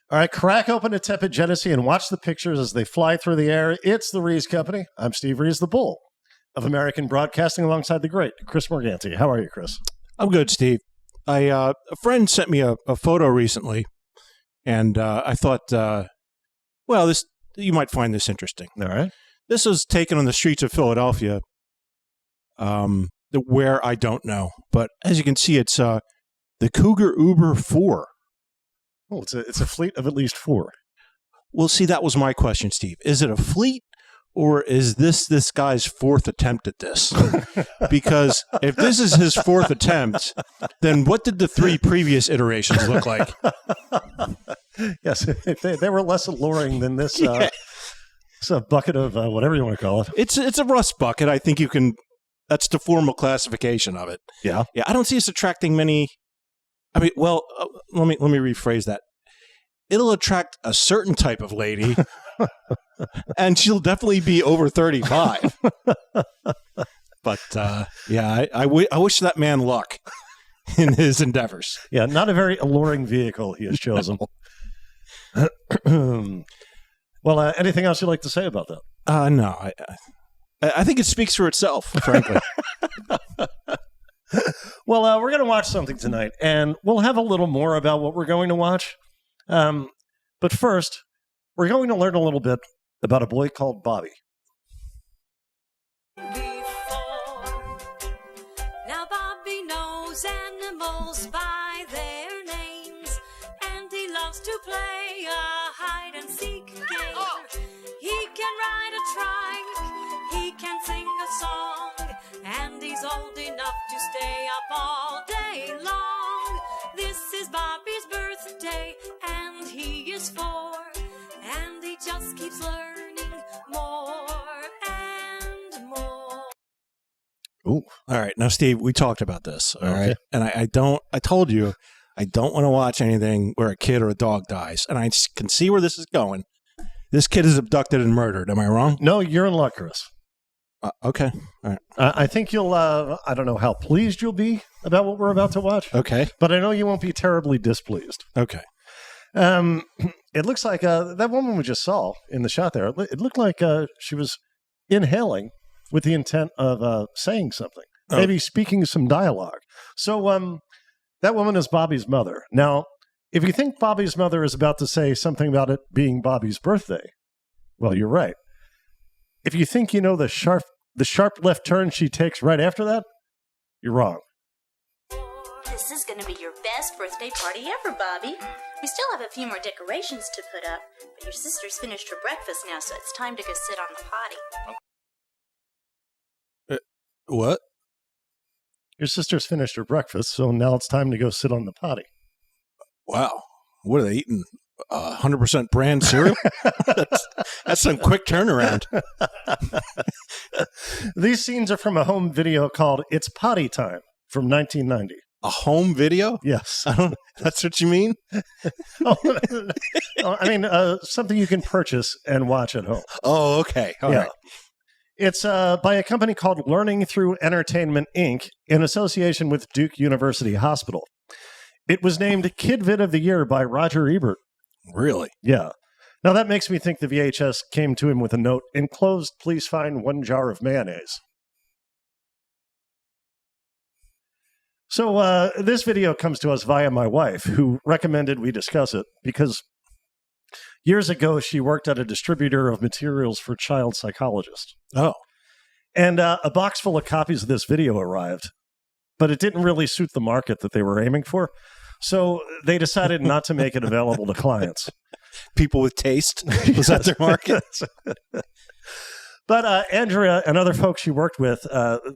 All right, crack open a tepid Genesee and watch the pictures as they fly through the air. It's the Rees Company. I'm Steve Rees, the Bull of American Broadcasting, alongside the great Chris Morganti. How are you, Chris? I'm good, Steve. A friend sent me a photo recently, and I thought, this you might find this interesting. All right. This was taken on the streets of Philadelphia, where I don't know. But as you can see, it's the Cougar Uber 4. Oh, it's a fleet of at least 4. Well, see, that was my question, Steve. Is it a fleet, or is this guy's 4th attempt at this? Because if this is his 4th attempt, then what did the 3 previous iterations look like? Yes, they were less alluring than this. Yeah. It's a bucket of whatever you want to call it. It's a rust bucket. I think you can. That's the formal classification of it. Yeah. Yeah. I don't see us attracting many. I mean, well, let me rephrase that. It'll attract a certain type of lady, and she'll definitely be over 35. But I wish that man luck in his endeavors. Yeah, not a very alluring vehicle he has chosen. Well, anything else you'd like to say about that? No, I think it speaks for itself, frankly. Well, we're going to watch something tonight, and we'll have a little more about what we're going to watch. But first, we're going to learn a little bit about a boy called Bobby. Now Bobby knows animals by their names, and he loves to play a hide-and-seek game. He can ride a trike, he can sing a song, and he's old enough to stay up all day long. This is Bobby's birthday, and he is 4, and he just keeps learning more and more. Ooh. All right. Now, Steve, we talked about this. All Okay. right. And I told you, I don't want to watch anything where a kid or a dog dies. And I can see where this is going. This kid is abducted and murdered. Am I wrong? No, you're in luck, Chris. Okay. All right. I think you'll, I don't know how pleased you'll be about what we're about to watch, Okay. but I know you won't be terribly displeased. Okay. It looks like that woman we just saw in the shot there, it looked like she was inhaling with the intent of saying something, maybe speaking some dialogue. So that woman is Bobby's mother. Now, if you think Bobby's mother is about to say something about it being Bobby's birthday, well, you're right. If you think you know the sharp left turn she takes right after that, you're wrong. This is going to be your best birthday party ever, Bobby. We still have a few more decorations to put up, but your sister's finished her breakfast now, so it's time to go sit on the potty. What? Your sister's finished her breakfast, so now it's time to go sit on the potty. Wow. What are they eating? 100% brand cereal? That's some quick turnaround. These scenes are from a home video called It's Potty Time from 1990. A home video? Yes. That's what you mean? I mean, something you can purchase and watch at home. Oh, okay. All right. It's by a company called Learning Through Entertainment, Inc., in association with Duke University Hospital. It was named Kidvid of the Year by Roger Ebert. Really? Yeah. Now, that makes me think the VHS came to him with a note, enclosed, please find 1 jar of mayonnaise. So this video comes to us via my wife, who recommended we discuss it because years ago she worked at a distributor of materials for child psychologists. Oh. And a box full of copies of this video arrived, but it didn't really suit the market that they were aiming for. So they decided not to make it available to clients. People with taste? Was that their market? But Andrea and other folks she worked with,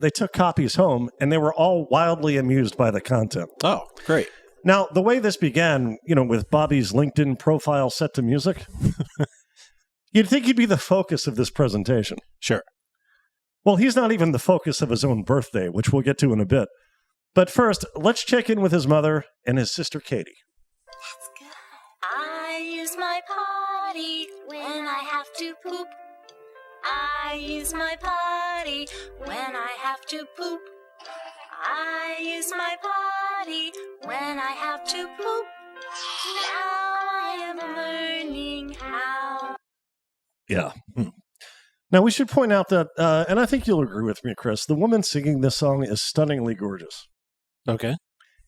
they took copies home, and they were all wildly amused by the content. Oh, great. Now, the way this began, with Bobby's LinkedIn profile set to music, you'd think he'd be the focus of this presentation. Sure. Well, he's not even the focus of his own birthday, which we'll get to in a bit. But first, let's check in with his mother and his sister Katie. Let's go. I use my potty when I have to poop. I use my potty when I have to poop. I use my potty when I have to poop. Now I am learning how. Yeah. Now, we should point out that, and I think you'll agree with me, Chris, the woman singing this song is stunningly gorgeous. Okay.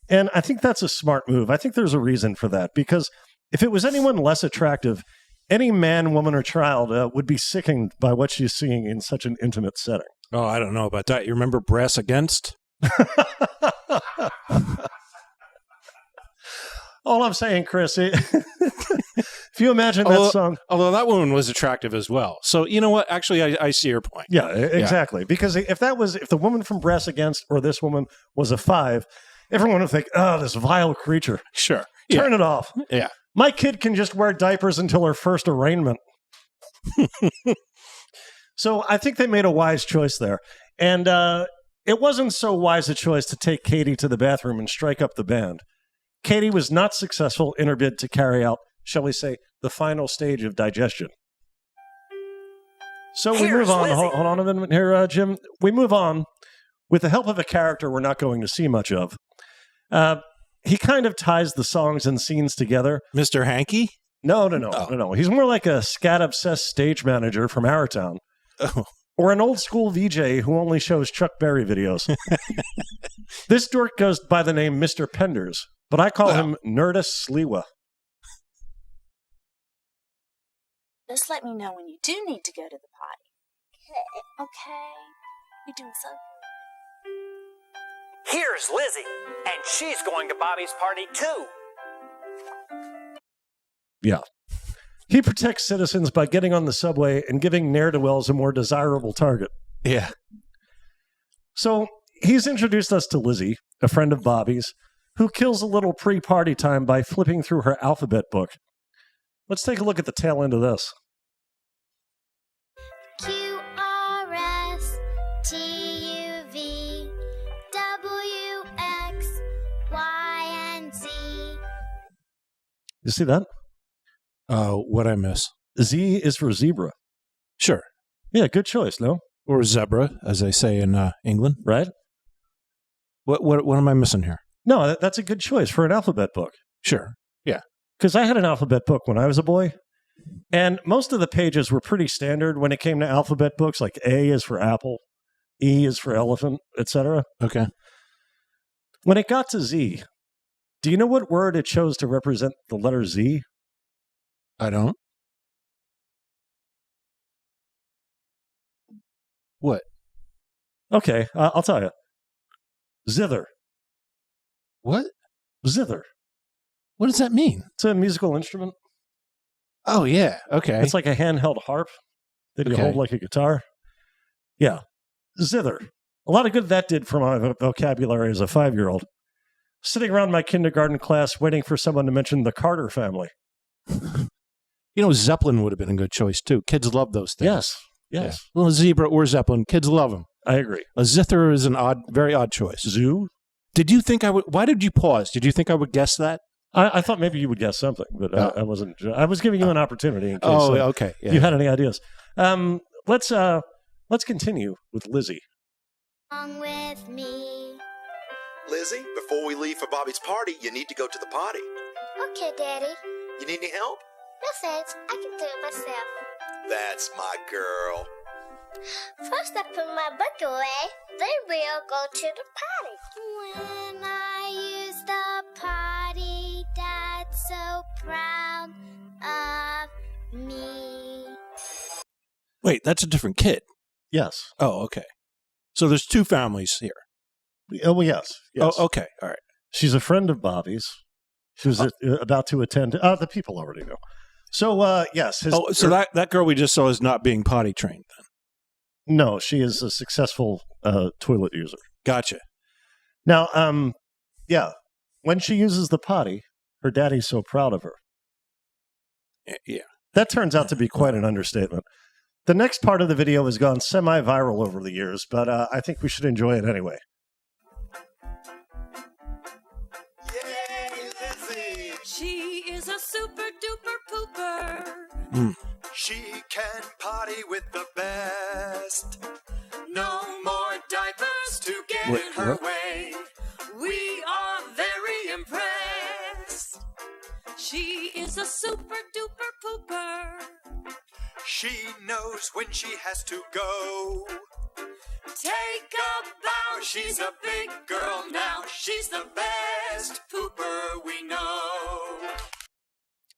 And I think that's a smart move. I think there's a reason for that, because if it was anyone less attractive, any man, woman, or child would be sickened by what she's singing in such an intimate setting. Oh, I don't know about that. You remember Brass Against? All I'm saying, Chris, if you imagine that song. Although that woman was attractive as well. So, you know what? Actually, I see your point. Yeah, exactly. Yeah. Because if the woman from Brass Against or this woman was a 5, everyone would think, oh, this vile creature. Sure. Turn it off. Yeah. My kid can just wear diapers until her first arraignment. So I think they made a wise choice there. And it wasn't so wise a choice to take Katie to the bathroom and strike up the band. Katie was not successful in her bid to carry out, shall we say, the final stage of digestion. So we move on. Hold on a minute here, Jim. We move on with the help of a character we're not going to see much of. He kind of ties the songs and scenes together. Mr. Hanky? No. He's more like a scat-obsessed stage manager from our town. Oh. Or an old-school VJ who only shows Chuck Berry videos. This dork goes by the name Mr. Penders, but I call him Nerdus Sliwa. Just let me know when you do need to go to the potty. Okay? You're doing so good. Here's Lizzie, and she's going to Bobby's party too. Yeah. He protects citizens by getting on the subway and giving ne'er-do-wells a more desirable target. Yeah. So he's introduced us to Lizzie, a friend of Bobby's, who kills a little pre-party time by flipping through her alphabet book. Let's take a look at the tail end of this. You see that? What'd I miss? Z is for zebra. Sure. Yeah, good choice, no? Or zebra, as they say in England. Right? What am I missing here? No, that's a good choice for an alphabet book. Sure. Yeah. Because I had an alphabet book when I was a boy, and most of the pages were pretty standard when it came to alphabet books, like A is for apple, E is for elephant, etc. Okay. When it got to Z, do you know what word it chose to represent the letter Z? I don't. What? Okay, I'll tell you. Zither. What? Zither. What does that mean? It's a musical instrument. Oh, yeah. Okay. It's like a handheld harp that you hold like a guitar. Yeah. Zither. A lot of good that did for my vocabulary as a 5-year-old. Sitting around my kindergarten class waiting for someone to mention the Carter family. You know, Zeppelin would have been a good choice, too. Kids love those things. Yes. Yeah. Well, a zebra or Zeppelin, kids love them. I agree. A zither is an very odd choice. Zoo? Did you think I would... Why did you pause? Did you think I would guess that? I thought maybe you would guess something, but I wasn't. I was giving you an opportunity in case okay. Yeah. You had any ideas. Let's continue with Lizzie. Along with me. Lizzie, before we leave for Bobby's party, you need to go to the potty. Okay, Daddy. You need any help? No thanks. I can do it myself. That's my girl. First, I put my book away. Then we'll go to the potty. When I use the potty, Dad's so proud of me. Wait, that's a different kid. Yes. Oh, okay. So there's 2 families here. Oh, well, yes. Oh, okay. All right. She's a friend of Bobby's. She was about to attend. The people already know. So, yes. So that girl we just saw is not being potty trained then? No, she is a successful toilet user. Gotcha. Now, yeah, when she uses the potty, her daddy's so proud of her. Yeah. That turns out to be quite an understatement. The next part of the video has gone semi-viral over the years, but I think we should enjoy it anyway. Yay, Lizzie! She is a super duper pooper. Mm. She can potty with the best. No more diapers to get in her way. We are very impressed. She is a super duper pooper. She knows when she has to go. Take a bow, she's a big girl now. She's the best pooper we know.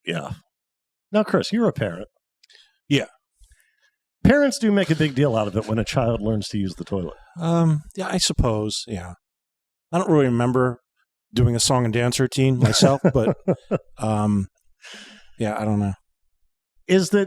Yeah. Now, Chris, you're a parent. Yeah. Parents do make a big deal out of it when a child learns to use the toilet. Yeah, I suppose. Yeah. I don't really remember doing a song and dance routine myself, but yeah, I don't know.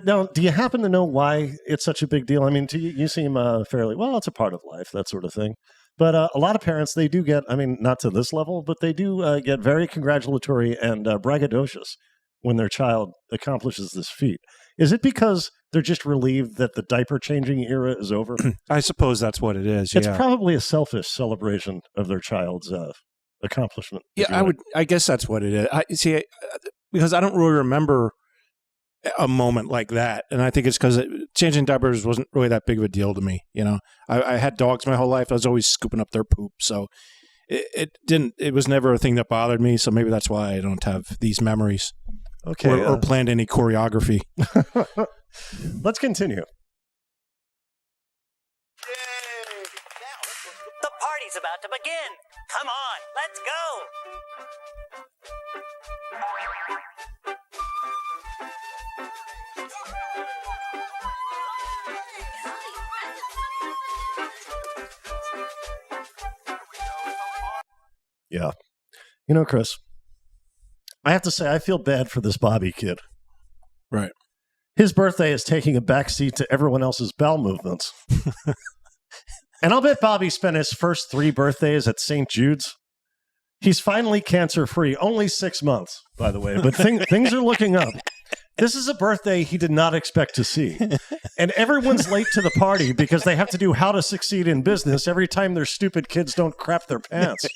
Now, do you happen to know why it's such a big deal? I mean, to you seem fairly, well, it's a part of life, that sort of thing. But a lot of parents, they do get, I mean, not to this level, but they do get very congratulatory and braggadocious when their child accomplishes this feat. Is it because they're just relieved that the diaper changing era is over? I suppose that's what it is. It's Yeah. probably a selfish celebration of their child's accomplishment. Yeah, I guess that's what it is. Because I don't really remember a moment like that, and I think it's because changing diapers wasn't really that big of a deal to me. You know, I had dogs my whole life. I was always scooping up their poop, so it was never a thing that bothered me. So maybe that's why I don't have these memories. Okay, or planned any choreography. Let's continue. The party's about to begin. Come on, let's go. Yeah. You know, Chris, I have to say, I feel bad for this Bobby kid. Right. His birthday is taking a backseat to everyone else's bowel movements. And I'll bet Bobby spent his first 3 birthdays at St. Jude's. He's finally cancer-free. Only 6 months, by the way, but things are looking up. This is a birthday he did not expect to see. And everyone's late to the party because they have to do How to Succeed in Business every time their stupid kids don't crap their pants.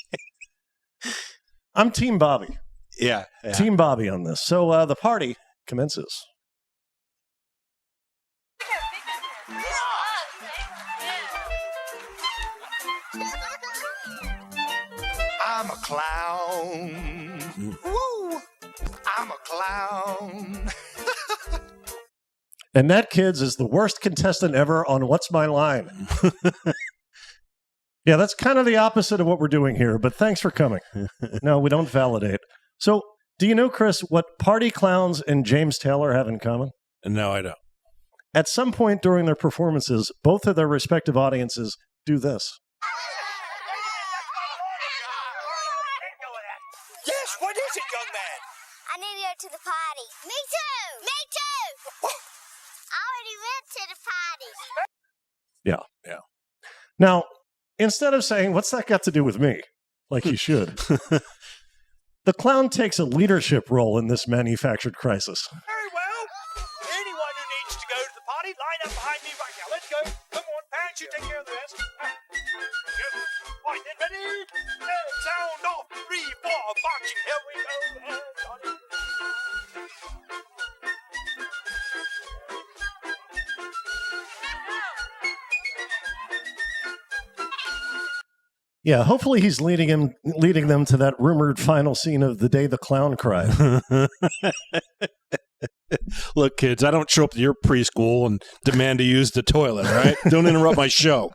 I'm Team Bobby. Yeah. Team Bobby on this. So the party commences. I'm a clown. Woo! I'm a clown. And that, kids, is the worst contestant ever on What's My Line? Yeah, that's kind of the opposite of what we're doing here, but thanks for coming. No, we don't validate. So, do you know, Chris, what Party Clowns and James Taylor have in common? No, I don't. At some point during their performances, both of their respective audiences do this. Yes, what is it, young man? I need to go to the party. Me too. Me too. I already went to the party. Yeah. Now, instead of saying, what's that got to do with me? Like you should. The clown takes a leadership role in this manufactured crisis. Very well. Anyone who needs to go to the party, line up behind me right now. Let's go. Come on, parents, you take care of the rest. Go. All right, then, ready? Sound off. 3, 4, marching. Here we go. Yeah, hopefully he's leading them to that rumored final scene of The Day the Clown Cried. Look, kids, I don't show up to your preschool and demand to use the toilet, all right? Don't interrupt my show.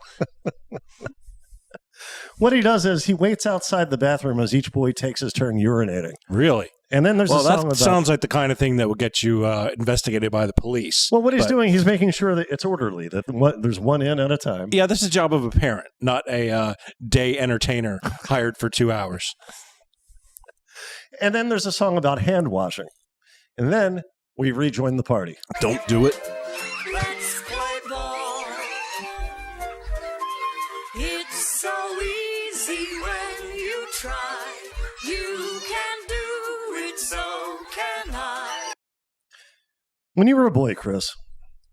What he does is he waits outside the bathroom as each boy takes his turn urinating. Really? And then there's a song that about... sounds like the kind of thing that would get you investigated by the police. Well, what he's doing, he's making sure that it's orderly, that there's one in at a time. Yeah, this is the job of a parent, not a day entertainer hired for 2 hours. And then there's a song about hand washing. And then we rejoin the party. Don't do it. Let's play ball. It's so easy when you try. You can do it, so can I. When you were a boy, Chris,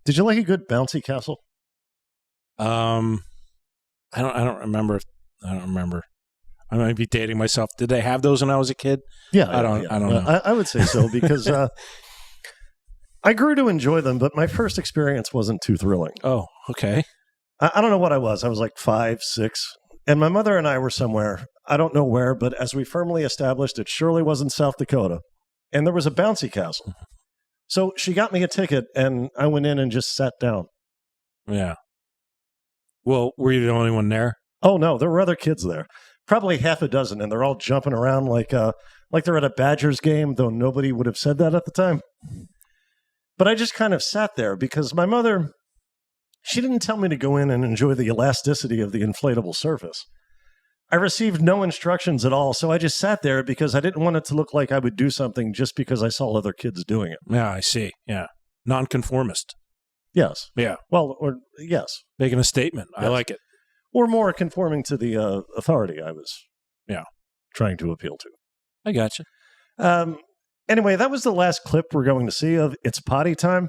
did you like a good bouncy castle? I don't remember. I don't remember. I might be dating myself. Did they have those when I was a kid? Yeah, I don't know. I would say so because I grew to enjoy them, but my first experience wasn't too thrilling. Oh, okay. I don't know what I was. I was like 5, 6, and my mother and I were somewhere. I don't know where, but as we firmly established, it surely wasn't South Dakota. and there was a bouncy castle. So she got me a ticket, and I went in and just sat down. Yeah. Well, were you the only one there? Oh, no, there were other kids there. Probably half a dozen, and they're all jumping around like they're at a Badgers game, though nobody would have said that at the time. But I just kind of sat there because my mother, she didn't tell me to go in and enjoy the elasticity of the inflatable surface. I received no instructions at all, so I just sat there because I didn't want it to look like I would do something just because I saw other kids doing it. Yeah, I see. Yeah. Nonconformist. Yes. Yeah. Well, or yes. Making a statement. I Yes. like it. Or more conforming to the authority I was trying to appeal to. I gotcha. Anyway, that was the last clip we're going to see of It's Potty Time.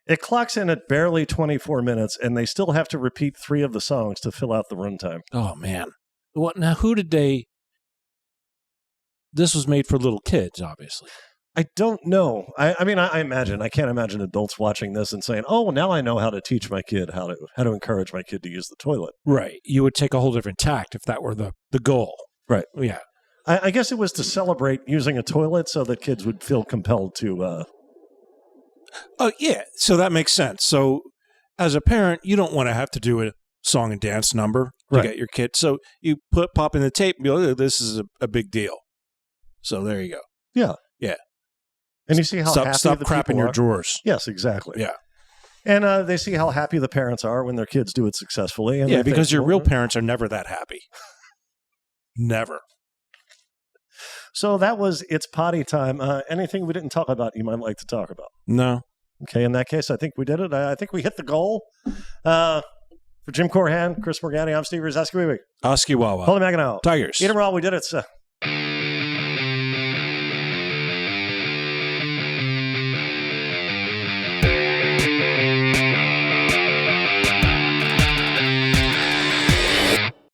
It clocks in at barely 24 minutes, and they still have to repeat 3 of the songs to fill out the runtime. Oh, man. What now? Who did they? This was made for little kids, obviously. I don't know. I mean, I imagine. I can't imagine adults watching this and saying, "Oh, now I know how to teach my kid how to encourage my kid to use the toilet." Right. You would take a whole different tact if that were the goal. Right. Yeah. I guess it was to celebrate using a toilet so that kids would feel compelled to. Oh, yeah. So that makes sense. So as a parent, you don't want to have to do a song and dance number to Right. get your kid. So you pop in the tape and be like, oh, this is a big deal. So there you go. Yeah. Yeah. And you see how happy stop the crapping people your are. drawers. Yes, exactly. Yeah. And they see how happy the parents are when their kids do it successfully. And Yeah, they because think, your well, real parents are never that happy. Never. So that was It's Potty Time. Anything we didn't talk about you might like to talk about? No. Okay, in that case, I think we did it. I think we hit the goal. For Jim Corhan, Chris Morgani, I'm Steve Rizzeski. Oskiwawa. Holy Magano. Tigers. Eat 'em raw, we did it.